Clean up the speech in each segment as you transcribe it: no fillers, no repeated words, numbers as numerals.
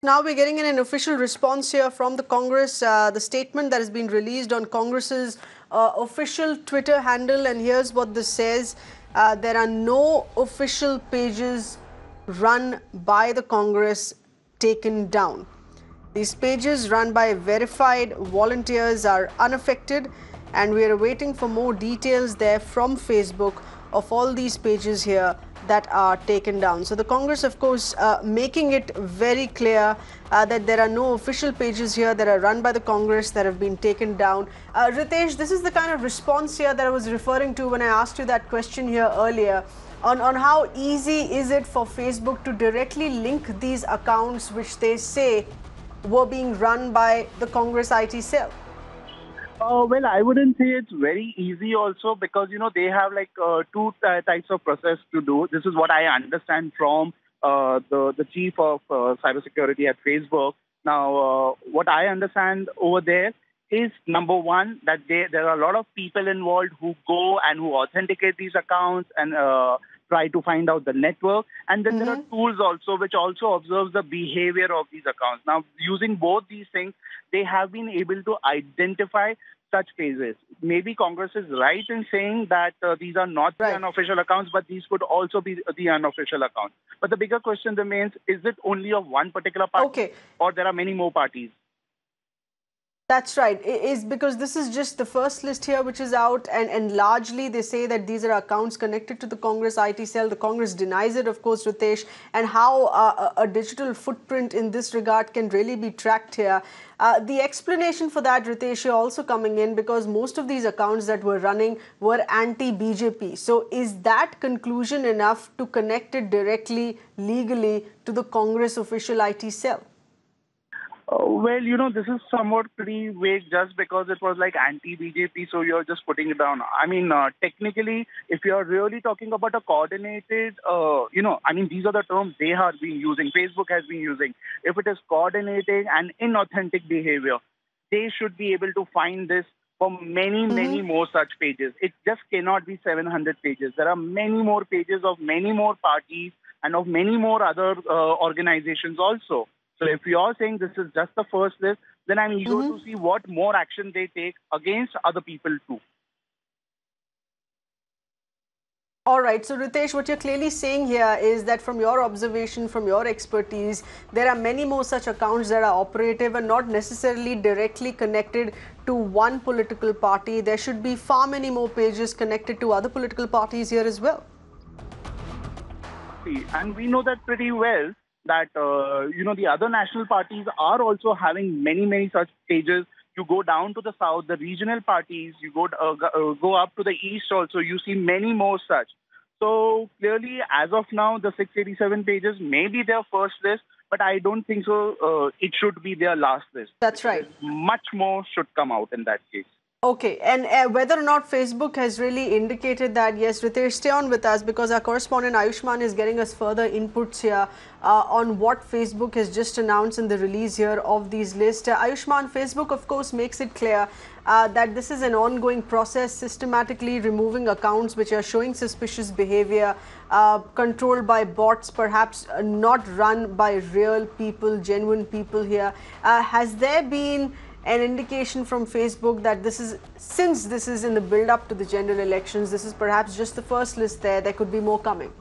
Now we're getting an official response here from the Congress, the statement that has been released on Congress's official Twitter handle, and here's what this says. There are no official pages run by the Congress taken down. These pages run by verified volunteers are unaffected, and we are waiting for more details there from Facebook of all these pages here that are taken down. So the Congress, of course, making it very clear that there are no official pages here that are run by the Congress that have been taken down. Ritesh, this is the kind of response here that I was referring to when I asked you that question here earlier on how easy is it for Facebook to directly link these accounts which they say were being run by the Congress IT cell. Well, I wouldn't say it's very easy also because, they have like two types of process to do. This is what I understand from the chief of cybersecurity at Facebook. Now, what I understand over there is, number one, that there are a lot of people involved who go and who authenticate these accounts and try to find out the network. And then there are tools also which also observes the behavior of these accounts. Now, using both these things, they have been able to identify such pages. Maybe Congress is right in saying that these are not the unofficial accounts, but these could also be the unofficial accounts. But the bigger question remains, is it only of one particular party or there are many more parties? That's right. It is because this is just the first list here which is out, and largely they say that these are accounts connected to the Congress IT cell. The Congress denies it, of course, Ritesh, and how a digital footprint in this regard can really be tracked here. The explanation for that, Ritesh, are also coming in because most of these accounts that were running were anti-BJP. So is that conclusion enough to connect it directly, legally, to the Congress official IT cell? Well, this is somewhat pretty vague just because it was like anti-BJP, so you're just putting it down. I mean, technically, if you're really talking about a coordinated, these are the terms they have been using, Facebook has been using. If it is coordinating and inauthentic behavior, they should be able to find this for many more such pages. It just cannot be 700 pages. There are many more pages of many more parties and of many more other organizations also. So if you're saying this is just the first list, then I'm eager to see what more action they take against other people too. All right. So, Ritesh, what you're clearly saying here is that from your observation, from your expertise, there are many more such accounts that are operative and not necessarily directly connected to one political party. There should be far many more pages connected to other political parties here as well. And we know that pretty well, that, the other national parties are also having many such pages. You go down to the south, the regional parties, you go up to the east also, you see many more such. So clearly, as of now, the 687 pages may be their first list, but I don't think so. It should be their last list. That's right. Much more should come out in that case. Okay, and whether or not Facebook has really indicated that, yes, Ritesh, stay on with us because our correspondent Ayushman is getting us further inputs here on what Facebook has just announced in the release here of these lists. Ayushman, Facebook, of course, makes it clear that this is an ongoing process, systematically removing accounts which are showing suspicious behavior, controlled by bots, perhaps not run by real people, genuine people here. Has there been an indication from Facebook that since this is in the build-up to the general elections, this is perhaps just the first list there could be more coming?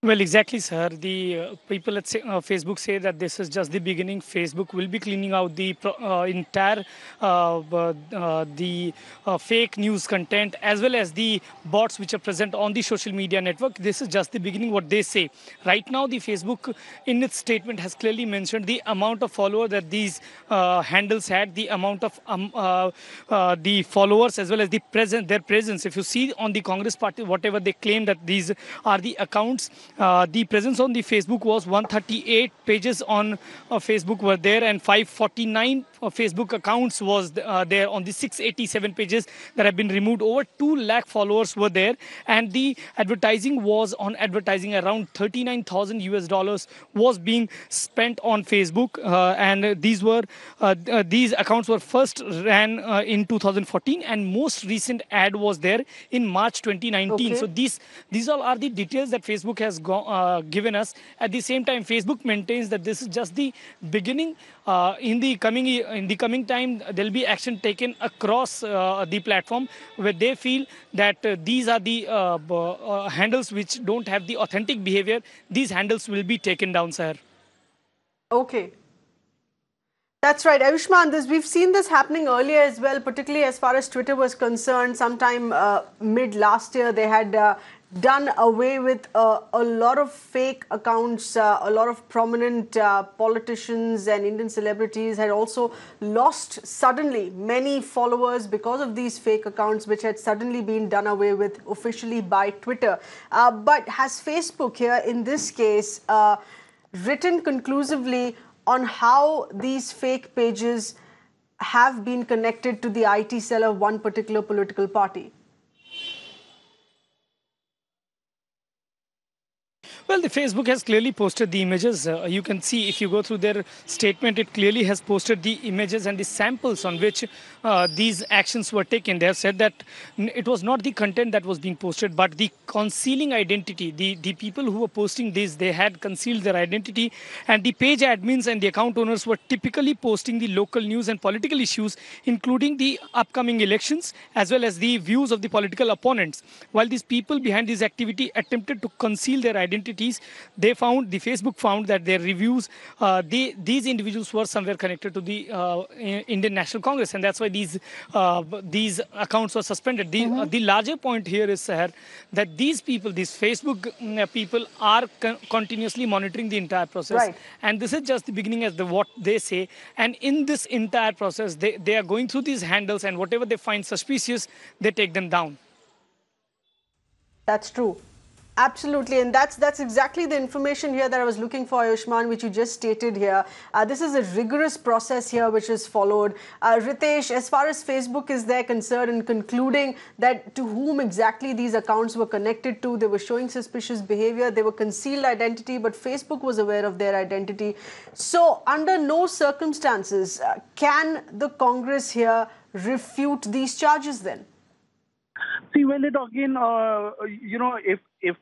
Well, exactly, sir. The people at Facebook say that this is just the beginning. Facebook will be cleaning out the entire fake news content as well as the bots which are present on the social media network. This is just the beginning, what they say. Right now, the Facebook in its statement has clearly mentioned the amount of followers that these handles had, the amount of the followers as well as their presence. If you see on the Congress party, whatever they claim that these are the accounts, the presence on the Facebook was 138 pages on Facebook were there, and 549 Facebook accounts was there on the 687 pages that have been removed. Over 2 lakh followers were there, and the advertising was on advertising around $39,000 was being spent on Facebook, and these accounts were first ran in 2014, and most recent ad was there in March 2019. Okay. So these all are the details that Facebook has given us. At the same time, Facebook maintains that this is just the beginning. In the coming time, there will be action taken across the platform where they feel that these are the handles which don't have the authentic behavior. These handles will be taken down, sir. Okay. That's right, Ayushman. We've seen this happening earlier as well, particularly as far as Twitter was concerned. Sometime mid last year, they had done away with a lot of fake accounts. A lot of prominent politicians and Indian celebrities had also lost suddenly many followers because of these fake accounts, which had suddenly been done away with officially by Twitter. But has Facebook here, in this case, written conclusively on how these fake pages have been connected to the IT cell of one particular political party? Well, the Facebook has clearly posted the images. You can see if you go through their statement, it clearly has posted the images and the samples on which these actions were taken. They have said that it was not the content that was being posted, but the concealing identity. The people who were posting this, they had concealed their identity, and the page admins and the account owners were typically posting the local news and political issues, including the upcoming elections, as well as the views of the political opponents. While these people behind this activity attempted to conceal their identity, the Facebook found that their reviews, these individuals were somewhere connected to the Indian National Congress, and that's why these accounts were suspended. The larger point here is, sir, that these people, these Facebook people, are continuously monitoring the entire process, Right. and this is just the beginning, as what they say. And in this entire process, they are going through these handles, and whatever they find suspicious, they take them down. That's true. Absolutely, and that's exactly the information here that I was looking for, Ayushman, which you just stated here. This is a rigorous process here which is followed. Ritesh, as far as Facebook is there concerned, in concluding that to whom exactly these accounts were connected to, they were showing suspicious behavior, they were concealed identity, but Facebook was aware of their identity. So, under no circumstances can the Congress here refute these charges then? See, well, it again, if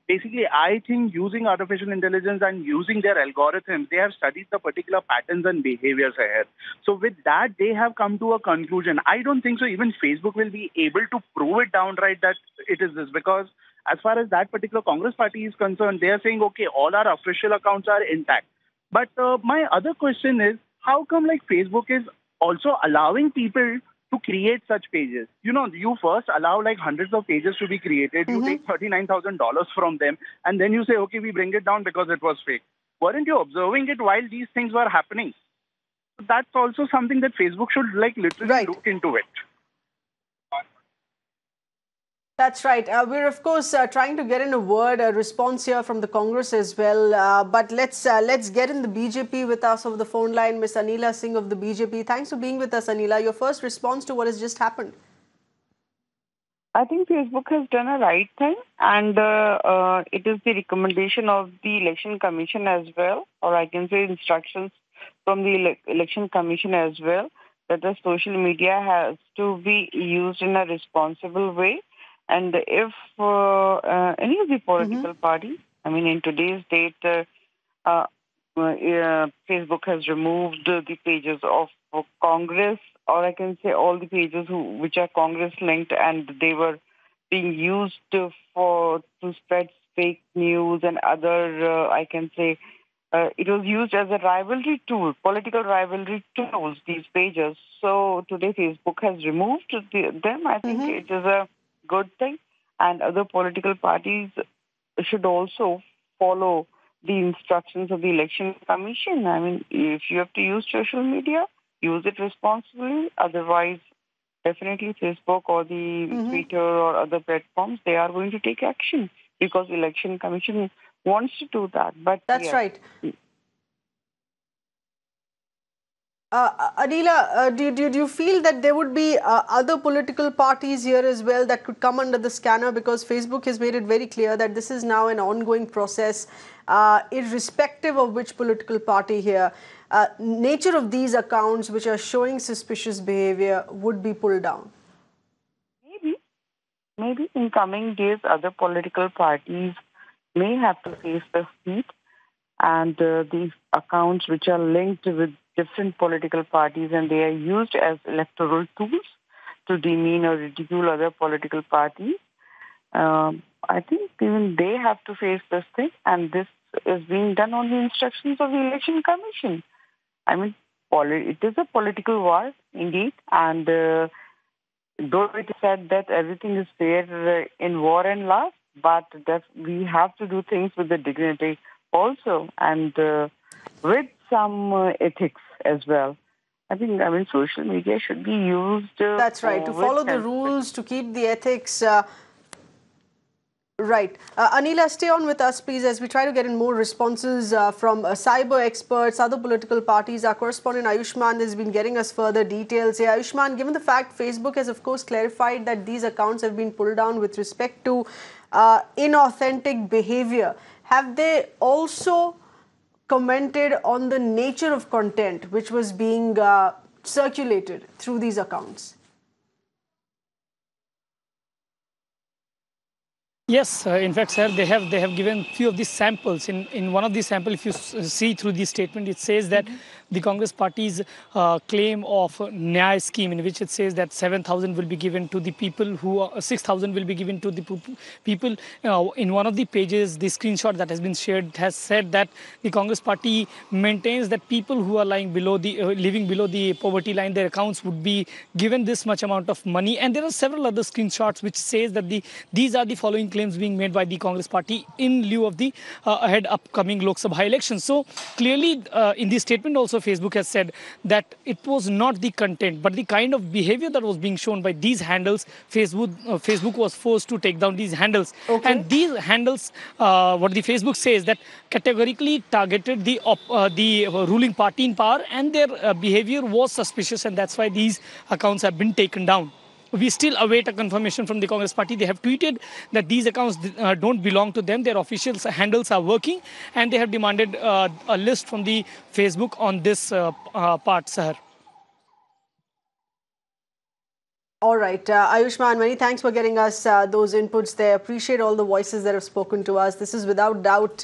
basically I think using artificial intelligence and using their algorithms, they have studied the particular patterns and behaviors ahead. So with that, they have come to a conclusion. I don't think so even Facebook will be able to prove it downright that it is this, because as far as that particular Congress party is concerned, they are saying, okay, all our official accounts are intact. But my other question is, how come like Facebook is also allowing people to create such pages? You first allow like hundreds of pages to be created. You take $39,000 from them, and then you say, okay, we bring it down because it was fake. Weren't you observing it while these things were happening? That's also something that Facebook should like literally look into it. That's right. We're, of course, trying to get in a response here from the Congress as well. But let's get in the BJP with us over the phone line, Ms. Anila Singh of the BJP. Thanks for being with us, Anila. Your first response to what has just happened? I think Facebook has done a right thing, and it is the recommendation of the Election Commission as well, or I can say instructions from the Election Commission as well, that the social media has to be used in a responsible way. And if any of the political parties, I mean, in today's date, Facebook has removed the pages of Congress, or I can say all the pages which are Congress linked, and they were being used to spread fake news and other, I can say, it was used as a rivalry tool, political rivalry tools, these pages. So today Facebook has removed them. I think it is a good thing, and other political parties should also follow the instructions of the Election Commission. I mean, if you have to use social media, use it responsibly. Otherwise, definitely Facebook or the Twitter or other platforms, they are going to take action because the Election Commission wants to do that. But that's right. Anila, do you feel that there would be other political parties here as well that could come under the scanner, because Facebook has made it very clear that this is now an ongoing process, irrespective of which political party here, nature of these accounts which are showing suspicious behavior would be pulled down? Maybe in coming days, other political parties may have to face the heat, and these accounts which are linked with different political parties and they are used as electoral tools to demean or ridicule other political parties. I think even they have to face this thing, and this is being done on the instructions of the Election Commission. I mean, it is a political war indeed, and though it is said that everything is fair in war and law, but that we have to do things with the dignity also, and with some ethics as well. I mean, social media should be used. That's right, to follow the rules, to keep the ethics. Right. Anila, stay on with us, please, as we try to get in more responses from cyber experts, other political parties. Our correspondent Ayushman has been getting us further details here. Ayushman, given the fact Facebook has, of course, clarified that these accounts have been pulled down with respect to inauthentic behavior, have they also commented on the nature of content which was being circulated through these accounts? Yes, in fact, sir, they have given few of these samples. In one of these samples, if you see through the statement, it says that the Congress party's claim of Nyaya scheme, in which it says that 7,000 will be given to the people who 6,000 will be given to the people. In one of the pages, the screenshot that has been shared has said that the Congress party maintains that people who are living below the poverty line, their accounts would be given this much amount of money. And there are several other screenshots which says that these are the following claims being made by the Congress party in lieu of the upcoming Lok Sabha elections. So clearly, in the statement also, Facebook has said that it was not the content, but the kind of behavior that was being shown by these handles. Facebook was forced to take down these handles. Okay. And these handles, what the Facebook says, that categorically targeted the ruling party in power, and their behavior was suspicious, and that's why these accounts have been taken down. We still await a confirmation from the Congress party. They have tweeted that these accounts don't belong to them. Their official handles are working, and they have demanded a list from the Facebook on this part, sir. All right. Ayushman, many thanks for getting us those inputs there. Appreciate all the voices that have spoken to us. This is without doubt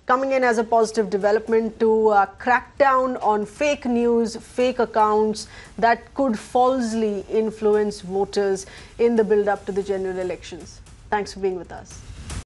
coming in as a positive development to crack down on fake news, fake accounts that could falsely influence voters in the build-up to the general elections. Thanks for being with us.